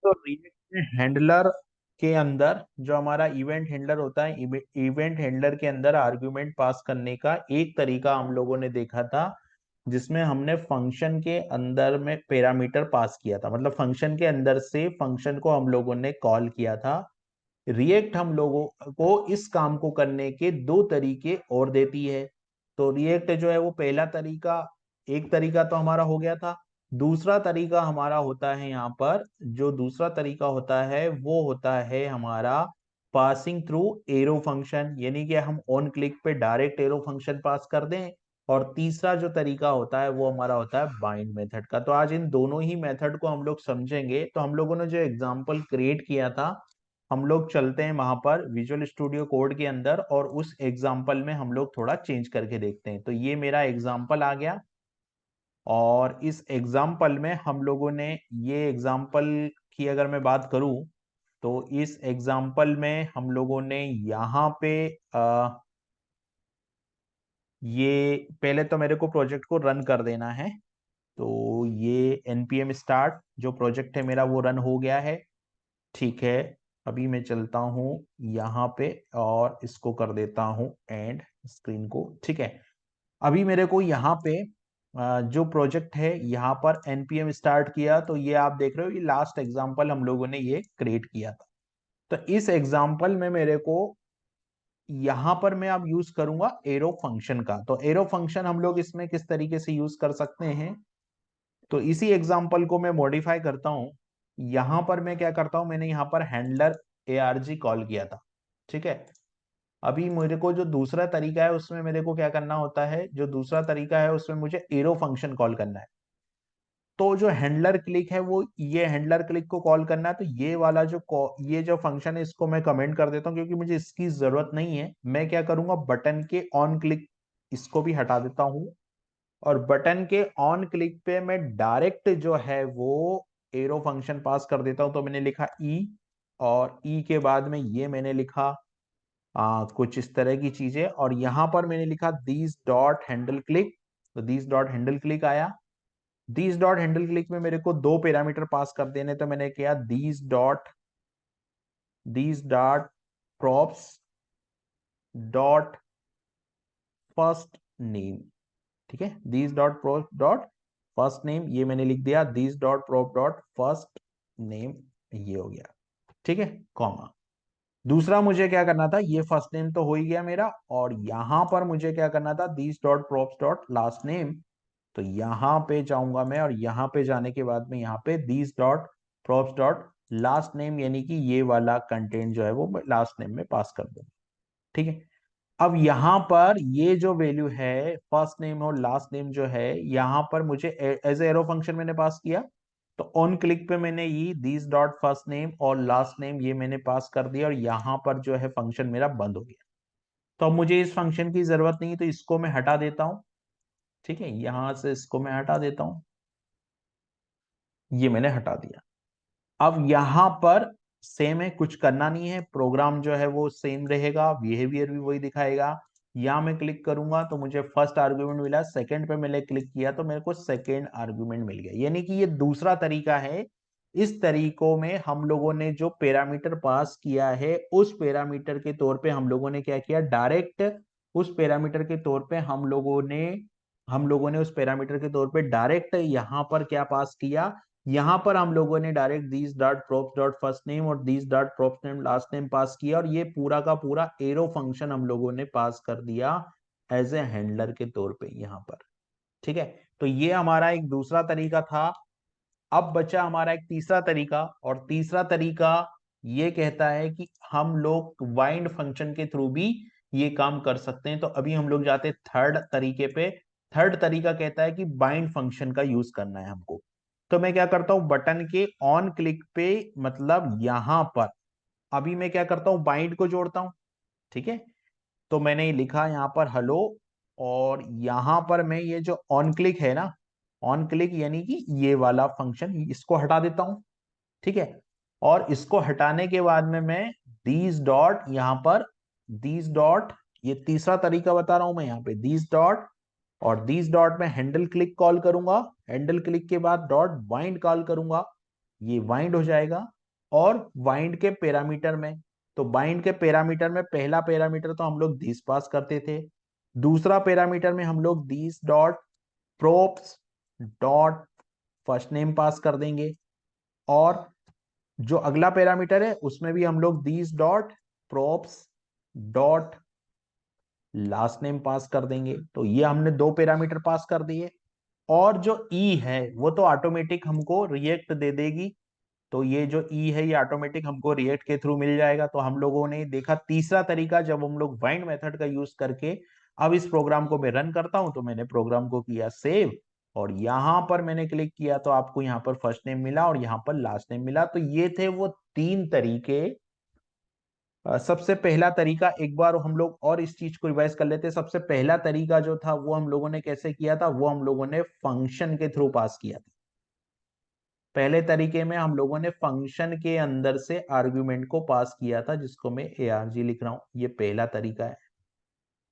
तो रिएक्ट में हैंडलर के अंदर जो हमारा इवेंट हैंडलर होता है, इवेंट हैंडलर के अंदर आर्गुमेंट पास करने का एक तरीका हम लोगों ने देखा था, जिसमें हमने फंक्शन के अंदर में पैरामीटर पास किया था। मतलब फंक्शन के अंदर से फंक्शन को हम लोगों ने कॉल किया था। रिएक्ट हम लोगों को इस काम को करने के दो तरीके और देती है। तो रिएक्ट जो है वो पहला तरीका, एक तरीका तो हमारा हो गया था। दूसरा तरीका हमारा होता है यहाँ पर, जो दूसरा तरीका होता है वो होता है हमारा पासिंग थ्रू एरो फंक्शन, यानी कि हम ऑन क्लिक पे डायरेक्ट एरो फंक्शन पास कर दें। और तीसरा जो तरीका होता है वो हमारा होता है बाइंड मेथड का। तो आज इन दोनों ही मेथड को हम लोग समझेंगे। तो हम लोगों ने जो एग्जांपल क्रिएट किया था, हम लोग चलते हैं वहां पर विजुअल स्टूडियो कोड के अंदर और उस एग्जांपल में हम लोग थोड़ा चेंज करके देखते हैं। तो ये मेरा एग्जांपल आ गया, और इस एग्जाम्पल में हम लोगों ने, ये एग्जाम्पल की अगर मैं बात करूं, तो इस एग्जाम्पल में हम लोगों ने यहाँ पे ये पहले तो मेरे को प्रोजेक्ट को रन कर देना है। तो ये npm स्टार्ट जो प्रोजेक्ट है मेरा वो रन हो गया है। ठीक है, अभी मैं चलता हूँ यहाँ पे और इसको कर देता हूँ एंड स्क्रीन को। ठीक है, अभी मेरे को यहाँ पे जो प्रोजेक्ट है यहाँ पर npm स्टार्ट किया, तो ये आप देख रहे हो, ये लास्ट एग्जांपल हम लोगों ने ये क्रिएट किया था। तो इस एग्जांपल में मेरे को यहाँ पर मैं अब यूज करूंगा एरो फंक्शन का। तो एरो फंक्शन हम लोग इसमें किस तरीके से यूज कर सकते हैं, तो इसी एग्जांपल को मैं मॉडिफाई करता हूँ। यहाँ पर मैं क्या करता हूँ, मैंने यहाँ पर हैंडलर arg कॉल किया था। ठीक है, अभी मेरे को जो दूसरा तरीका है उसमें मेरे को क्या करना होता है, जो दूसरा तरीका है उसमें मुझे एरो फंक्शन कॉल करना है। तो जो हैंडलर क्लिक है वो, ये हैंडलर क्लिक को कॉल करना है। तो ये वाला जो ये जो फंक्शन है इसको मैं कमेंट कर देता हूँ, क्योंकि मुझे इसकी जरूरत नहीं है। मैं क्या करूंगा, बटन के ऑन क्लिक इसको भी हटा देता हूँ, और बटन के ऑन क्लिक पे मैं डायरेक्ट जो है वो एरो फंक्शन पास कर देता हूं। तो मैंने लिखा ई, और ई के बाद में ये मैंने लिखा कुछ इस तरह की चीजें, और यहां पर मैंने लिखा दीज डॉट हैंडल क्लिक। तो दीज डॉट हैंडल क्लिक आया। दीज डॉट हैंडल क्लिक में मेरे को दो पैरामीटर पास कर देने, तो मैंने किया these dot props dot first name. ठीक है, these dot pro dot first name, ये मैंने लिख दिया। These dot prop dot first name, ये हो गया। ठीक है, कॉमा। दूसरा मुझे क्या करना था, ये फर्स्ट नेम तो हो ही गया मेरा, और यहां पर मुझे क्या करना था, these dot props dot last name. तो यहां पे जाऊंगा मैं, और यहां पे जाने के बाद में यहाँ पे these dot props dot last name, यानी कि ये वाला कंटेंट जो है वो लास्ट नेम में पास कर दूंगा। ठीक है, अब यहाँ पर ये जो वैल्यू है फर्स्ट नेम और लास्ट नेम जो है, यहाँ पर मुझे एज एरो फंक्शन मैंने पास किया। तो ऑन क्लिक पे मैंने ये दिस डॉट फर्स्ट नेम और लास्ट नेम ये मैंने पास कर दिया, और यहाँ पर जो है फंक्शन मेरा बंद हो गया। तो अब मुझे इस फंक्शन की जरूरत नहीं, तो इसको मैं हटा देता हूँ। ठीक है, यहां से इसको मैं हटा देता हूँ, ये मैंने हटा दिया। अब यहाँ पर सेम है, कुछ करना नहीं है, प्रोग्राम जो है वो सेम रहेगा, बिहेवियर भी वही दिखाएगा। यहाँ मैं क्लिक करूंगा तो मुझे फर्स्ट आर्गुमेंट मिला, सेकंड पे मैंने क्लिक किया तो मेरे को सेकंड आर्गुमेंट मिल गया। यानी कि ये दूसरा तरीका है। इस तरीकों में हम लोगों ने जो पैरामीटर पास किया है, उस पैरामीटर के तौर पे हम लोगों ने क्या किया, डायरेक्ट उस पैरामीटर के तौर पे हम लोगों ने उस पैरामीटर के तौर पे डायरेक्ट यहाँ पर क्या पास किया, यहां पर हम लोगों ने direct these dot props dot first name और these dot props name last name pass किया, और ये पूरा का पूरा एरो फंक्शन हम लोगों ने पास कर दिया एज ए हैंडलर के तौर पे यहाँ पर। ठीक है, तो ये हमारा एक दूसरा तरीका था। अब बचा हमारा एक तीसरा तरीका, और तीसरा तरीका ये कहता है कि हम लोग वाइंड फंक्शन के थ्रू भी ये काम कर सकते हैं। तो अभी हम लोग जाते थर्ड तरीके पे। थर्ड तरीका कहता है कि बाइंड फंक्शन का यूज करना है हमको। तो मैं क्या करता हूं, बटन के ऑन क्लिक पे, मतलब यहां पर अभी मैं क्या करता हूं, बाइंड को जोड़ता हूं। ठीक है, तो मैंने लिखा यहां पर हेलो, और यहां पर मैं ये जो ऑन क्लिक है ना, ऑन क्लिक यानी कि ये वाला फंक्शन, इसको हटा देता हूं। ठीक है, और इसको हटाने के बाद में मैं दीज डॉट यहां पर दीज डॉट, ये तीसरा तरीका बता रहा हूं मैं, यहाँ पे दीज डॉट और दीज डॉट में हैंडल क्लिक कॉल करूंगा। हैंडल क्लिक के बाद डॉट बाइंड कॉल करूंगा। ये वाइंड हो जाएगा। और वाइंड के पैरामीटर में, तो बाइंड के पैरामीटर में पहला पैरामीटर तो हम लोग दिस पास करते थे, दूसरा पैरामीटर में हम लोग this dot props dot first name pass कर देंगे, और जो अगला पैरामीटर है उसमें भी हम लोग this dot props dot last name pass कर देंगे। तो ये हमने दो पैरामीटर पास कर दिए। और जो ई है वो तो ऑटोमेटिक हमको रिएक्ट दे देगी, तो ये जो ई है ये ऑटोमेटिक हमको रिएक्ट के थ्रू मिल जाएगा। तो हम लोगों ने देखा तीसरा तरीका, जब हम लोग बाइंड मेथड का यूज करके अब इस प्रोग्राम को मैं रन करता हूं, तो मैंने प्रोग्राम को किया सेव, और यहां पर मैंने क्लिक किया तो आपको यहां पर फर्स्ट नेम मिला और यहां पर लास्ट नेम मिला। तो ये थे वो तीन तरीके। सबसे पहला तरीका, एक बार हम लोग और इस चीज को रिवाइज कर लेते हैं। सबसे पहला तरीका जो था वो हम लोगों ने कैसे किया था, वो हम लोगों ने फंक्शन के थ्रू पास किया था। पहले तरीके में हम लोगों ने फंक्शन के अंदर से आर्गुमेंट को पास किया था, जिसको मैं arg लिख रहा हूं, ये पहला तरीका है।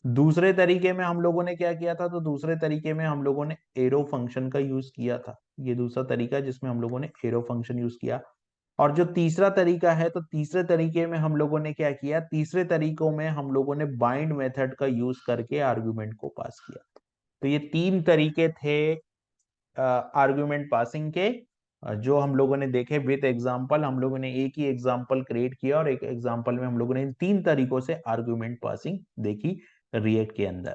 दूसरे तरीके में हम लोगों ने क्या किया था, तो दूसरे तरीके में हम लोगों ने एरो फंक्शन का यूज किया था। ये दूसरा तरीका है जिसमें हम लोगों ने एरो फंक्शन यूज किया। और जो तीसरा तरीका है, तो तीसरे तरीके में हम लोगों ने क्या किया, तीसरे तरीकों में हम लोगों ने बाइंड मेथड का यूज करके आर्गुमेंट को पास किया। तो ये तीन तरीके थे आर्गुमेंट पासिंग के, जो हम लोगों ने देखे विद एग्जांपल। हम लोगों ने एक ही एग्जांपल क्रिएट किया और एक एग्जांपल में हम लोगों ने इन तीन तरीकों से आर्गुमेंट पासिंग देखी रिएक्ट के अंदर।